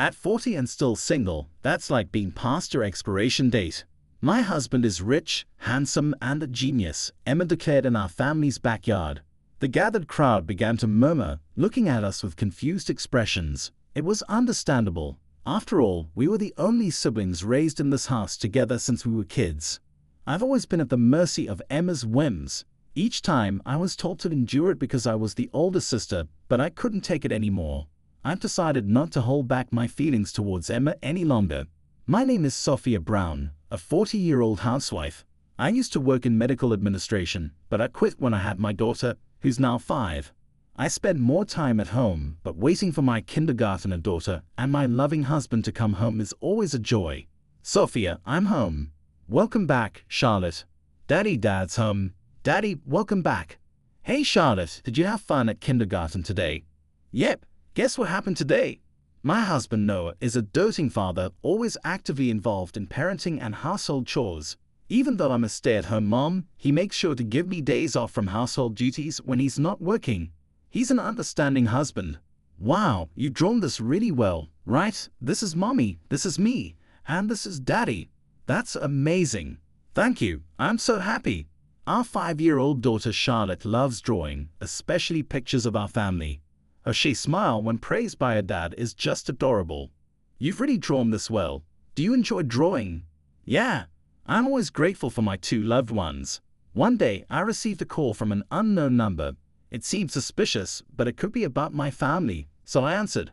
At 40 and still single, that's like being past your expiration date. My husband is rich, handsome, and a genius, Emma declared in our family's backyard. The gathered crowd began to murmur, looking at us with confused expressions. It was understandable. After all, we were the only siblings raised in this house together since we were kids. I've always been at the mercy of Emma's whims. Each time, I was told to endure it because I was the older sister, but I couldn't take it anymore. I've decided not to hold back my feelings towards Emma any longer. My name is Sophia Brown, a 40-year-old housewife. I used to work in medical administration, but I quit when I had my daughter, who's now 5. I spend more time at home, but waiting for my kindergartner daughter and my loving husband to come home is always a joy. Sophia, I'm home. Welcome back, Charlotte. Dad's home. Daddy, welcome back. Hey Charlotte, did you have fun at kindergarten today? Yep, guess what happened today? My husband Noah is a doting father, always actively involved in parenting and household chores. Even though I'm a stay-at-home mom, he makes sure to give me days off from household duties when he's not working. He's an understanding husband. Wow, you've drawn this really well, right? This is mommy, this is me, and this is daddy. That's amazing. Thank you, I'm so happy. Our 5-year-old daughter Charlotte loves drawing, especially pictures of our family. Her shy smile when praised by her dad is just adorable. You've really drawn this well. Do you enjoy drawing? Yeah, I'm always grateful for my 2 loved ones. One day, I received a call from an unknown number. It seemed suspicious, but it could be about my family, so I answered.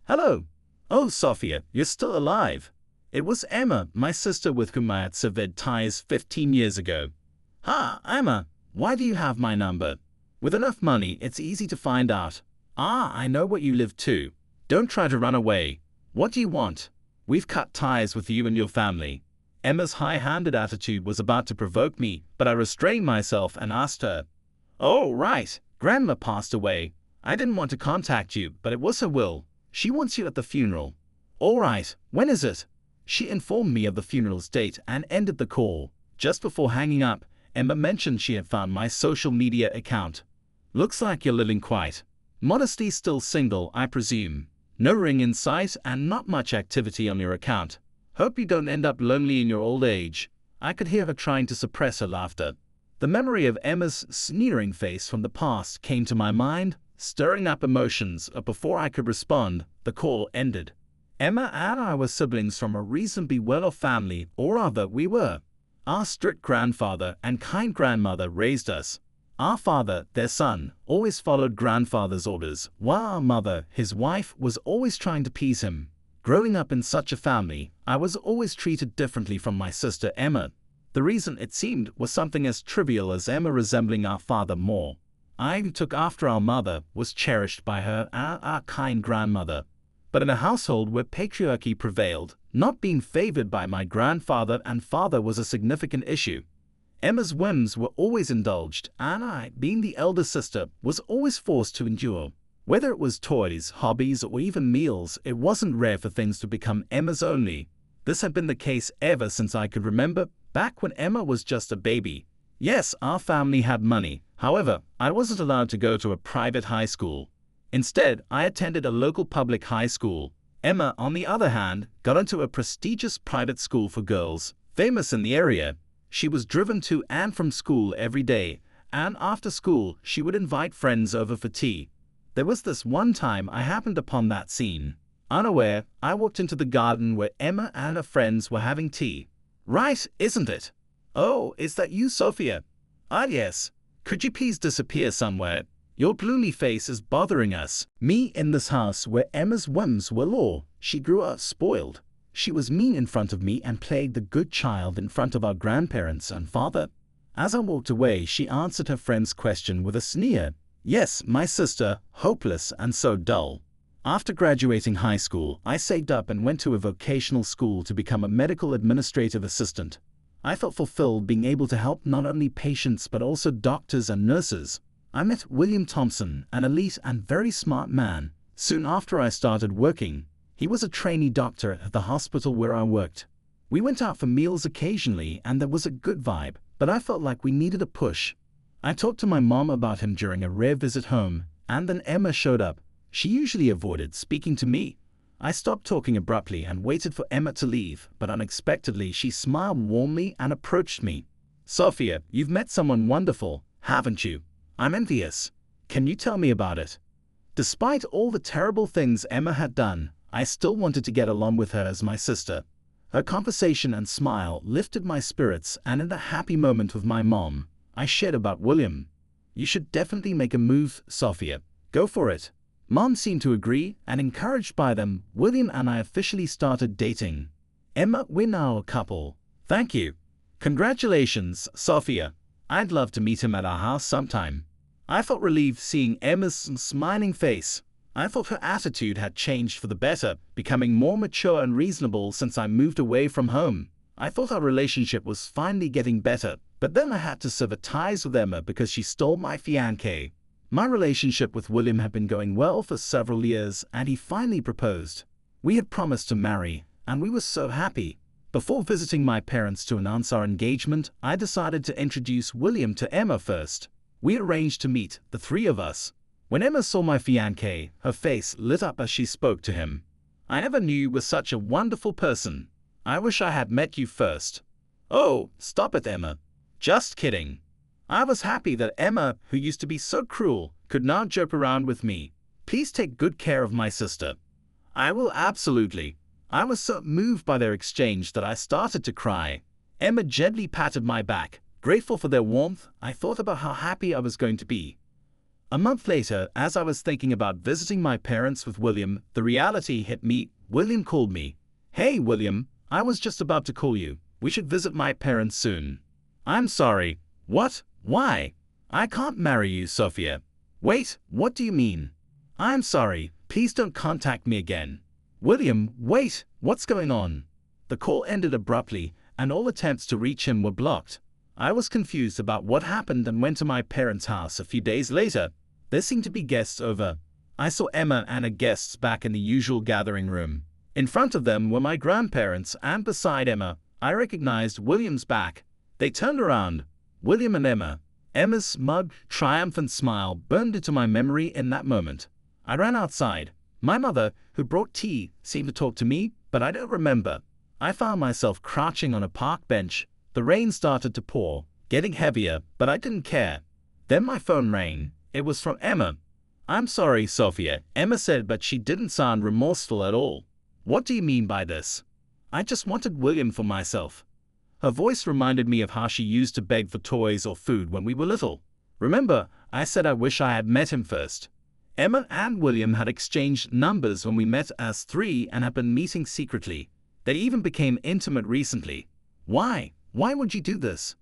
Hello. Oh, Sophia, you're still alive. It was Emma, my sister with whom I had severed ties 15 years ago. Ha, Emma, why do you have my number? With enough money, it's easy to find out. Ah, I know what you live to. Don't try to run away. What do you want? We've cut ties with you and your family. Emma's high-handed attitude was about to provoke me, but I restrained myself and asked her. Oh, right. Grandma passed away. I didn't want to contact you, but it was her will. She wants you at the funeral. All right, when is it? She informed me of the funeral's date and ended the call. Just before hanging up, Emma mentioned she had found my social media account. Looks like you're living quite. Modesty still single, I presume. No ring in sight and not much activity on your account. Hope you don't end up lonely in your old age. I could hear her trying to suppress her laughter. The memory of Emma's sneering face from the past came to my mind, stirring up emotions, but before I could respond, the call ended. Emma and I were siblings from a reasonably well-off family, or rather we were. Our strict grandfather and kind grandmother raised us. Our father, their son, always followed grandfather's orders, while our mother, his wife, was always trying to please him. Growing up in such a family, I was always treated differently from my sister Emma. The reason, it seemed, was something as trivial as Emma resembling our father more. I, who took after our mother, was cherished by her and our kind grandmother. But in a household where patriarchy prevailed, not being favored by my grandfather and father was a significant issue. Emma's whims were always indulged, and I, being the elder sister, was always forced to endure. Whether it was toys, hobbies, or even meals, it wasn't rare for things to become Emma's only. This had been the case ever since I could remember, back when Emma was just a baby. Yes, our family had money. However, I wasn't allowed to go to a private high school. Instead, I attended a local public high school. Emma, on the other hand, got into a prestigious private school for girls, famous in the area. She was driven to and from school every day, and after school, she would invite friends over for tea. There was this one time I happened upon that scene. Unaware, I walked into the garden where Emma and her friends were having tea. Right, isn't it? Oh, is that you, Sophia? Ah, yes. Could you please disappear somewhere? Your gloomy face is bothering us. Me in this house where Emma's whims were law. She grew up spoiled. She was mean in front of me and played the good child in front of our grandparents and father. As I walked away, she answered her friend's question with a sneer. Yes, my sister, hopeless and so dull. After graduating high school, I saved up and went to a vocational school to become a medical administrative assistant. I felt fulfilled being able to help not only patients but also doctors and nurses. I met William Thompson, an elite and very smart man, soon after I started working. He was a trainee doctor at the hospital where I worked. We went out for meals occasionally and there was a good vibe, but I felt like we needed a push. I talked to my mom about him during a rare visit home, and then Emma showed up. She usually avoided speaking to me. I stopped talking abruptly and waited for Emma to leave, but unexpectedly she smiled warmly and approached me. "Sophia, you've met someone wonderful, haven't you? I'm envious. Can you tell me about it?" Despite all the terrible things Emma had done, I still wanted to get along with her as my sister. Her conversation and smile lifted my spirits, and in the happy moment with my mom, I shared about William. "You should definitely make a move, Sophia. Go for it." Mom seemed to agree, and encouraged by them, William and I officially started dating. "Emma, we're now a couple." "Thank you. Congratulations, Sophia. I'd love to meet him at our house sometime." I felt relieved seeing Emma's smiling face. I thought her attitude had changed for the better, becoming more mature and reasonable since I moved away from home. I thought our relationship was finally getting better, but then I had to sever ties with Emma because she stole my fiancé. My relationship with William had been going well for several years, and he finally proposed. We had promised to marry, and we were so happy. Before visiting my parents to announce our engagement, I decided to introduce William to Emma first. We arranged to meet, the three of us. When Emma saw my fiancé, her face lit up as she spoke to him. "I never knew you were such a wonderful person. I wish I had met you first." "Oh, stop it, Emma. Just kidding." I was happy that Emma, who used to be so cruel, could now joke around with me. "Please take good care of my sister." "I will absolutely." I was so moved by their exchange that I started to cry. Emma gently patted my back. Grateful for their warmth, I thought about how happy I was going to be. A month later, as I was thinking about visiting my parents with William, the reality hit me. William called me. "Hey, William, I was just about to call you. We should visit my parents soon." "I'm sorry." "What? Why?" "I can't marry you, Sophia." "Wait, what do you mean?" "I'm sorry. Please don't contact me again." "William, wait, what's going on?" The call ended abruptly, and all attempts to reach him were blocked. I was confused about what happened and went to my parents' house a few days later. There seemed to be guests over. I saw Emma and her guests back in the usual gathering room. In front of them were my grandparents, and beside Emma, I recognized William's back. They turned around. William and Emma. Emma's smug, triumphant smile burned into my memory in that moment. I ran outside. My mother, who brought tea, seemed to talk to me, but I don't remember. I found myself crouching on a park bench. The rain started to pour, getting heavier, but I didn't care. Then my phone rang. It was from Emma. "I'm sorry, Sophia," Emma said, but she didn't sound remorseful at all. "What do you mean by this?" "I just wanted William for myself." Her voice reminded me of how she used to beg for toys or food when we were little. "Remember, I said I wish I had met him first." Emma and William had exchanged numbers when we met as three and had been meeting secretly. They even became intimate recently. "Why? Why would you do this?"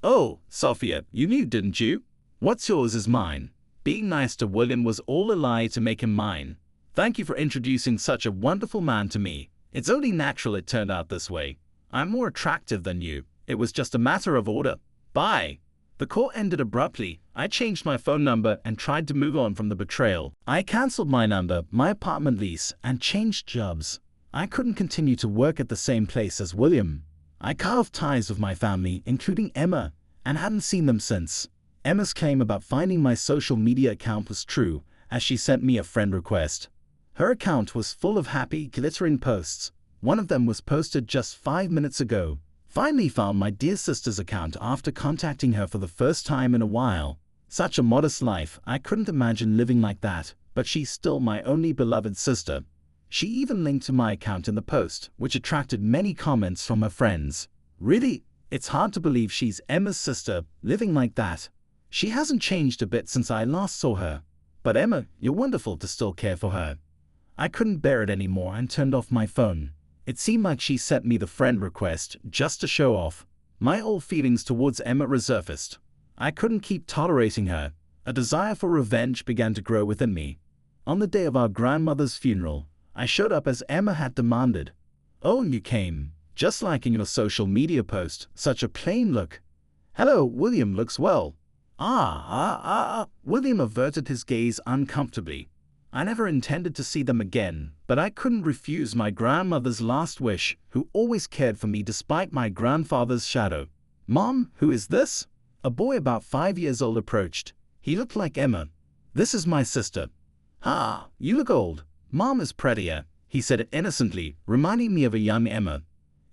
"Oh, Sophia, you knew, didn't you? What's yours is mine." Being nice to William was all a lie to make him mine. "Thank you for introducing such a wonderful man to me. It's only natural it turned out this way. I'm more attractive than you. It was just a matter of order. Bye." The call ended abruptly. I changed my phone number and tried to move on from the betrayal. I cancelled my number, my apartment lease, and changed jobs. I couldn't continue to work at the same place as William. I cut off ties with my family, including Emma, and hadn't seen them since. Emma's claim about finding my social media account was true, as she sent me a friend request. Her account was full of happy, glittering posts. One of them was posted just 5 minutes ago. Finally found my dear sister's account after contacting her for the first time in a while. Such a modest life, I couldn't imagine living like that, but she's still my only beloved sister. She even linked to my account in the post, which attracted many comments from her friends. "Really? It's hard to believe she's Emma's sister, living like that. She hasn't changed a bit since I last saw her. But Emma, you're wonderful to still care for her." I couldn't bear it anymore and turned off my phone. It seemed like she sent me the friend request just to show off. My old feelings towards Emma resurfaced. I couldn't keep tolerating her. A desire for revenge began to grow within me. On the day of our grandmother's funeral, I showed up as Emma had demanded. "Oh, and you came, just like in your social media post, such a plain look." "Hello, William looks well." William averted his gaze uncomfortably. I never intended to see them again, but I couldn't refuse my grandmother's last wish, who always cared for me despite my grandfather's shadow. "Mom, who is this?" A boy about 5 years old approached. He looked like Emma. "This is my sister." "Ah, you look old. Mom is prettier," he he said innocently, reminding me of a young Emma.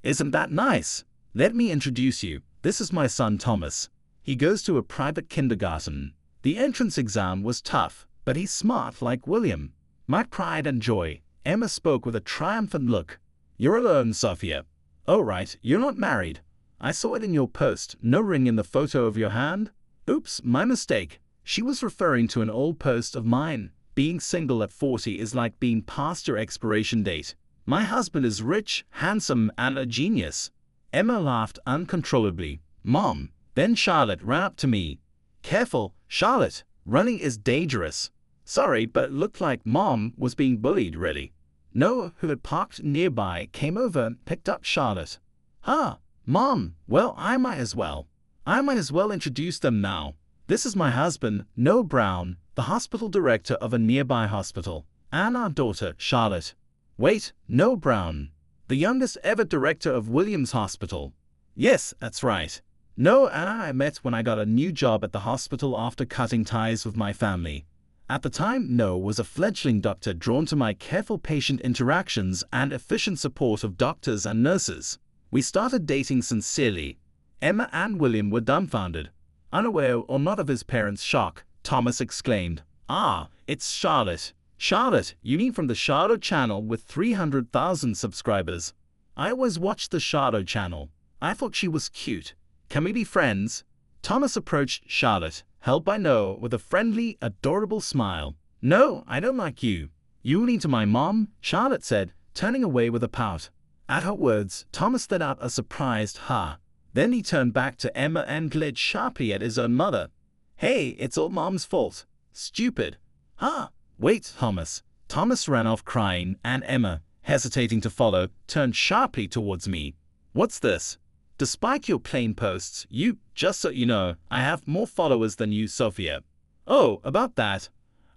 "Isn't that nice? Let me introduce you. This is my son Thomas. He goes to a private kindergarten. The entrance exam was tough, but he's smart like William. My pride and joy." Emma spoke with a triumphant look. "You're alone, Sophia. Oh right, you're not married. I saw it in your post, no ring in the photo of your hand." "Oops, my mistake." She was referring to an old post of mine. Being single at 40 is like being past your expiration date. My husband is rich, handsome, and a genius. Emma laughed uncontrollably. "Mom." Then Charlotte ran up to me. "Careful, Charlotte. Running is dangerous." Sorry, but it looked like Mom was being bullied really. Noah, who had parked nearby, came over and picked up Charlotte. "Ah, Mom. Well, I might as well introduce them now. This is my husband, Noah Brown, the hospital director of a nearby hospital, and our daughter, Charlotte." "Wait, Noah Brown, the youngest ever director of Williams Hospital?" "Yes, that's right. Noah and I met when I got a new job at the hospital after cutting ties with my family. At the time, Noah was a fledgling doctor drawn to my careful patient interactions and efficient support of doctors and nurses. We started dating sincerely." Emma and William were dumbfounded. Unaware or not of his parents' shock, Thomas exclaimed, "Ah, it's Charlotte." "Charlotte, you mean from the Shadow channel with 300,000 subscribers? I always watched the Shadow channel. I thought she was cute. Can we be friends?" Thomas approached Charlotte, held by Noah with a friendly, adorable smile. "No, I don't like you. You lean to my mom," Charlotte said, turning away with a pout. At her words, Thomas let out a surprised "ha." Then he turned back to Emma and glared sharply at his own mother. "Hey, it's all Mom's fault. Stupid." "Ha! Wait, Thomas." Thomas ran off crying, and Emma, hesitating to follow, turned sharply towards me. "What's this? Despite your plain posts, just so you know, I have more followers than you, Sophia." "Oh, about that.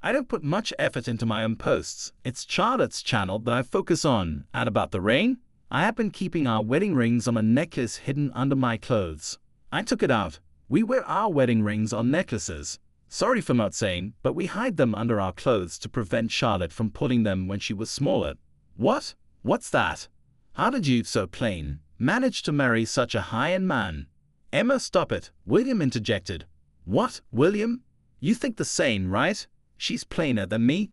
I don't put much effort into my own posts. It's Charlotte's channel that I focus on." "And about the ring? I have been keeping our wedding rings on a necklace hidden under my clothes. I took it out. We wear our wedding rings on necklaces. Sorry for not saying, but we hide them under our clothes to prevent Charlotte from putting them when she was smaller." "What? What's that? How did you, so plain, manage to marry such a high-end man?" "Emma, stop it," William interjected. "What, William? You think the same, right? She's plainer than me."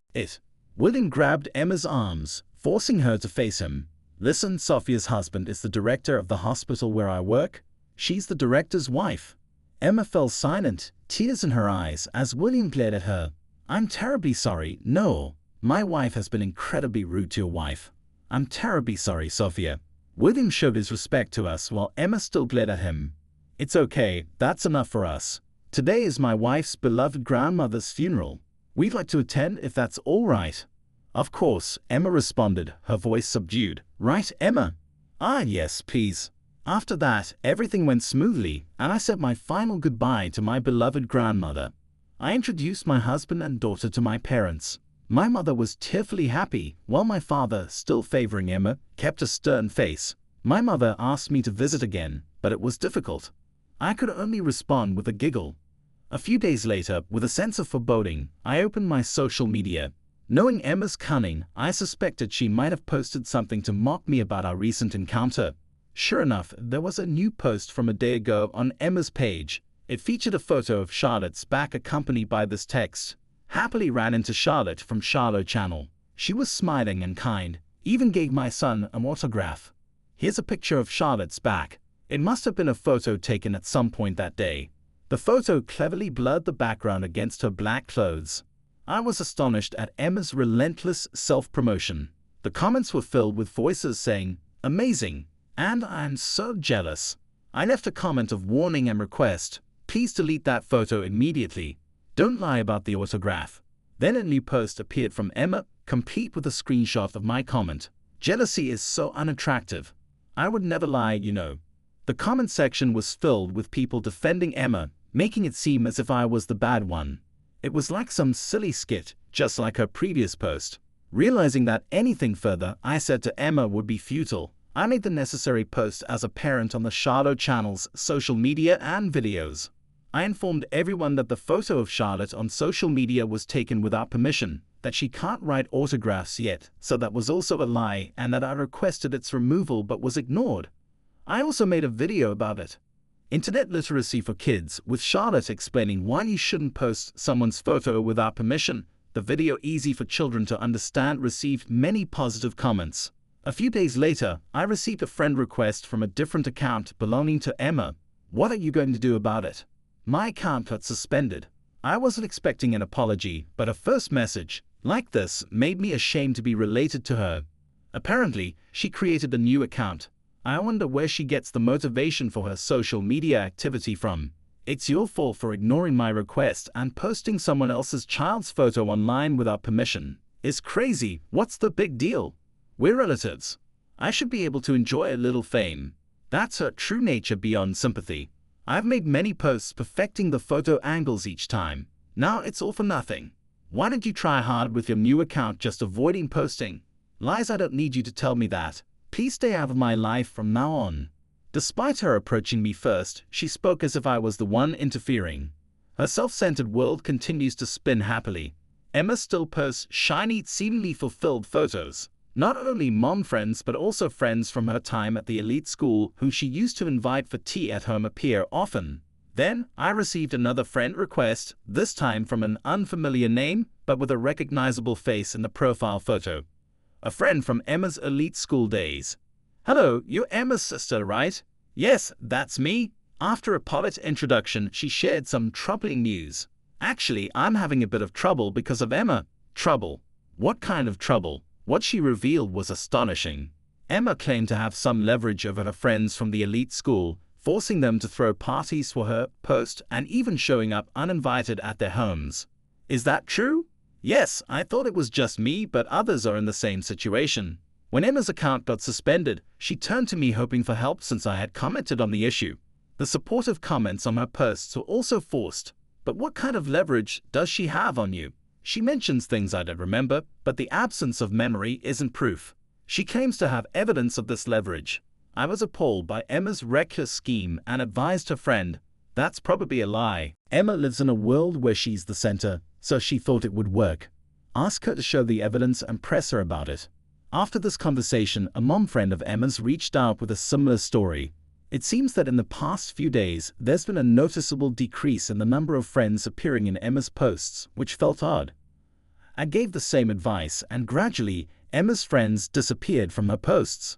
William grabbed Emma's arms, forcing her to face him. "Listen, Sophia's husband is the director of the hospital where I work. She's the director's wife." Emma fell silent, tears in her eyes, as William glared at her. "I'm terribly sorry, Noel. My wife has been incredibly rude to your wife. I'm terribly sorry, Sophia." William showed his respect to us while Emma still glared at him. "It's okay, that's enough for us. Today is my wife's beloved grandmother's funeral. We'd like to attend if that's all right." "Of course," Emma responded, her voice subdued. "Right, Emma?" "Ah, yes, please." After that, everything went smoothly, and I said my final goodbye to my beloved grandmother. I introduced my husband and daughter to my parents. My mother was tearfully happy, while my father, still favoring Emma, kept a stern face. My mother asked me to visit again, but it was difficult. I could only respond with a giggle. A few days later, with a sense of foreboding, I opened my social media. Knowing Emma's cunning, I suspected she might have posted something to mock me about our recent encounter. Sure enough, there was a new post from a day ago on Emma's page. It featured a photo of Charlotte's back accompanied by this text: "Happily ran into Charlotte from Charlotte channel. She was smiling and kind, even gave my son an autograph." Here's a picture of Charlotte's back. It must have been a photo taken at some point that day. The photo cleverly blurred the background against her black clothes. I was astonished at Emma's relentless self-promotion. The comments were filled with voices saying, "Amazing," and "I'm so jealous." I left a comment of warning and request: "Please delete that photo immediately. Don't lie about the autograph." Then a new post appeared from Emma, complete with a screenshot of my comment. "Jealousy is so unattractive. I would never lie, you know." The comment section was filled with people defending Emma, making it seem as if I was the bad one. It was like some silly skit, just like her previous post. Realizing that anything further I said to Emma would be futile, I made the necessary post as a parent on the Charlotte channel's social media and videos. I informed everyone that the photo of Charlotte on social media was taken without permission, that she can't write autographs yet, so that was also a lie, and that I requested its removal but was ignored. I also made a video about it. Internet literacy for kids, with Charlotte explaining why you shouldn't post someone's photo without permission. The video, easy for children to understand, received many positive comments. A few days later, I received a friend request from a different account belonging to Emma. What are you going to do about it? My account got suspended. I wasn't expecting an apology, but a first message like this made me ashamed to be related to her. Apparently, she created a new account. I wonder where she gets the motivation for her social media activity from. It's your fault for ignoring my request, and posting someone else's child's photo online without permission is crazy. What's the big deal? We're relatives. I should be able to enjoy a little fame. That's her true nature beyond sympathy. I've made many posts perfecting the photo angles each time. Now it's all for nothing. Why did you try hard with your new account just avoiding posting? Lies, I don't need you to tell me that. Please stay out of my life from now on. Despite her approaching me first, she spoke as if I was the one interfering. Her self-centered world continues to spin happily. Emma still posts shiny, seemingly fulfilled photos. Not only mom friends but also friends from her time at the elite school who she used to invite for tea at home appear often. Then, I received another friend request, this time from an unfamiliar name but with a recognizable face in the profile photo. A friend from Emma's elite school days. Hello, you're Emma's sister, right? Yes, that's me. After a polite introduction, she shared some troubling news. Actually, I'm having a bit of trouble because of Emma. Trouble? What kind of trouble? What she revealed was astonishing. Emma claimed to have some leverage over her friends from the elite school, forcing them to throw parties for her, post, and even showing up uninvited at their homes. Is that true? Yes, I thought it was just me, but others are in the same situation. When Emma's account got suspended, she turned to me hoping for help since I had commented on the issue. The supportive comments on her posts were also forced. But what kind of leverage does she have on you? She mentions things I don't remember, but the absence of memory isn't proof. She claims to have evidence of this leverage. I was appalled by Emma's reckless scheme and advised her friend, that's probably a lie. Emma lives in a world where she's the center, so she thought it would work. Ask her to show the evidence and press her about it. After this conversation, a mom friend of Emma's reached out with a similar story. It seems that in the past few days, there's been a noticeable decrease in the number of friends appearing in Emma's posts, which felt odd. I gave the same advice, and gradually, Emma's friends disappeared from her posts.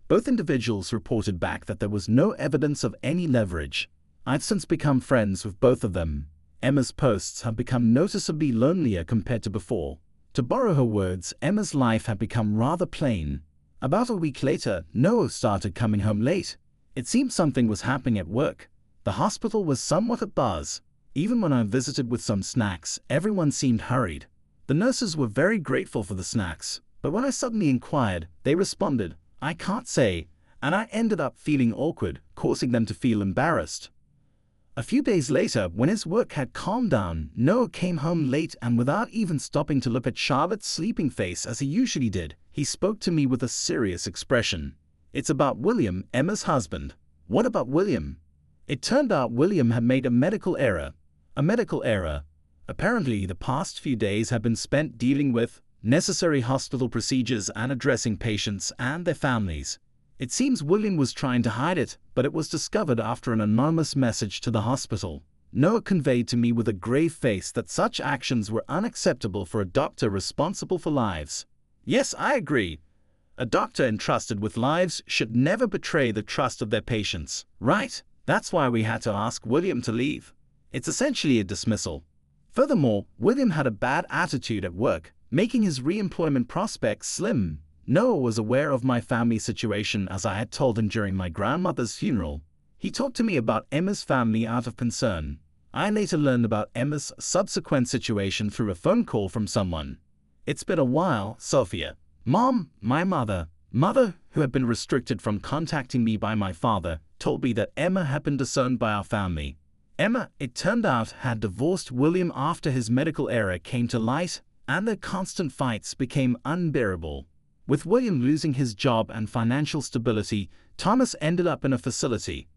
Both individuals reported back that there was no evidence of any leverage. I've since become friends with both of them. Emma's posts have become noticeably lonelier compared to before. To borrow her words, Emma's life had become rather plain. About a week later, Noah started coming home late. It seemed something was happening at work. The hospital was somewhat abuzz. Even when I visited with some snacks, everyone seemed hurried. The nurses were very grateful for the snacks, but when I suddenly inquired, they responded, I can't say, and I ended up feeling awkward, causing them to feel embarrassed. A few days later, when his work had calmed down, Noah came home late and without even stopping to look at Charlotte's sleeping face as he usually did, he spoke to me with a serious expression. It's about William, Emma's husband. What about William? It turned out William had made a medical error. A medical error. Apparently, the past few days had been spent dealing with necessary hospital procedures and addressing patients and their families. It seems William was trying to hide it, but it was discovered after an anonymous message to the hospital. Noah conveyed to me with a grave face that such actions were unacceptable for a doctor responsible for lives. Yes, I agree. A doctor entrusted with lives should never betray the trust of their patients. Right? That's why we had to ask William to leave. It's essentially a dismissal. Furthermore, William had a bad attitude at work, making his re-employment prospects slim. Noah was aware of my family situation as I had told him during my grandmother's funeral. He talked to me about Emma's family out of concern. I later learned about Emma's subsequent situation through a phone call from someone. It's been a while, Sophia. Mom, my mother, who had been restricted from contacting me by my father, told me that Emma had been disowned by our family. Emma, it turned out, had divorced William after his medical error came to light, and their constant fights became unbearable. With William losing his job and financial stability, Thomas ended up in a facility.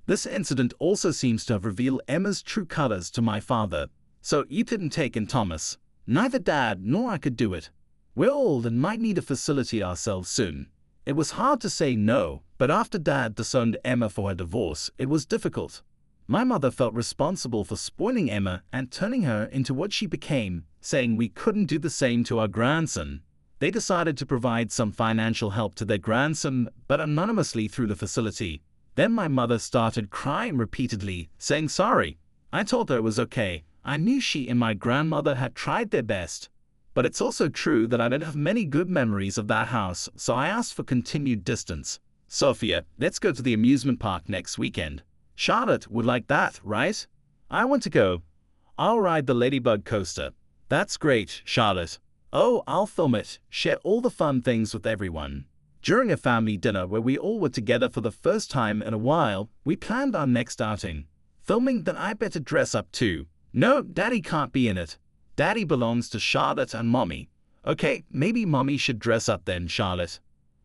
This incident also seems to have revealed Emma's true colors to my father. So you didn't take in Thomas. Neither Dad nor I could do it. We're old and might need a facility ourselves soon. It was hard to say no, but after Dad disowned Emma for her divorce, it was difficult. My mother felt responsible for spoiling Emma and turning her into what she became, saying we couldn't do the same to our grandson. They decided to provide some financial help to their grandson, but anonymously through the facility. Then my mother started crying repeatedly, saying sorry. I told her it was okay. I knew she and my grandmother had tried their best. But it's also true that I don't have many good memories of that house, so I asked for continued distance. Sophia, let's go to the amusement park next weekend. Charlotte would like that, right? I want to go. I'll ride the Ladybug coaster. That's great, Charlotte. Oh, I'll film it, share all the fun things with everyone. During a family dinner where we all were together for the first time in a while, we planned our next outing. Filming that I better dress up too. No, Daddy can't be in it. Daddy belongs to Charlotte and Mommy. Okay, maybe Mommy should dress up then, Charlotte.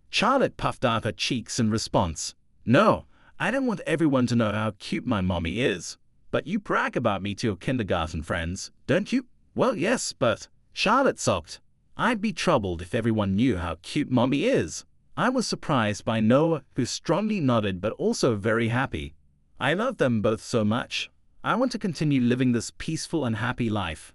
Charlotte puffed out her cheeks in response. No, I don't want everyone to know how cute my mommy is. But you brag about me to your kindergarten friends, don't you? Well, yes, but... Charlotte sulked. I'd be troubled if everyone knew how cute Mommy is. I was surprised by Noah, who strongly nodded but also very happy. I love them both so much. I want to continue living this peaceful and happy life.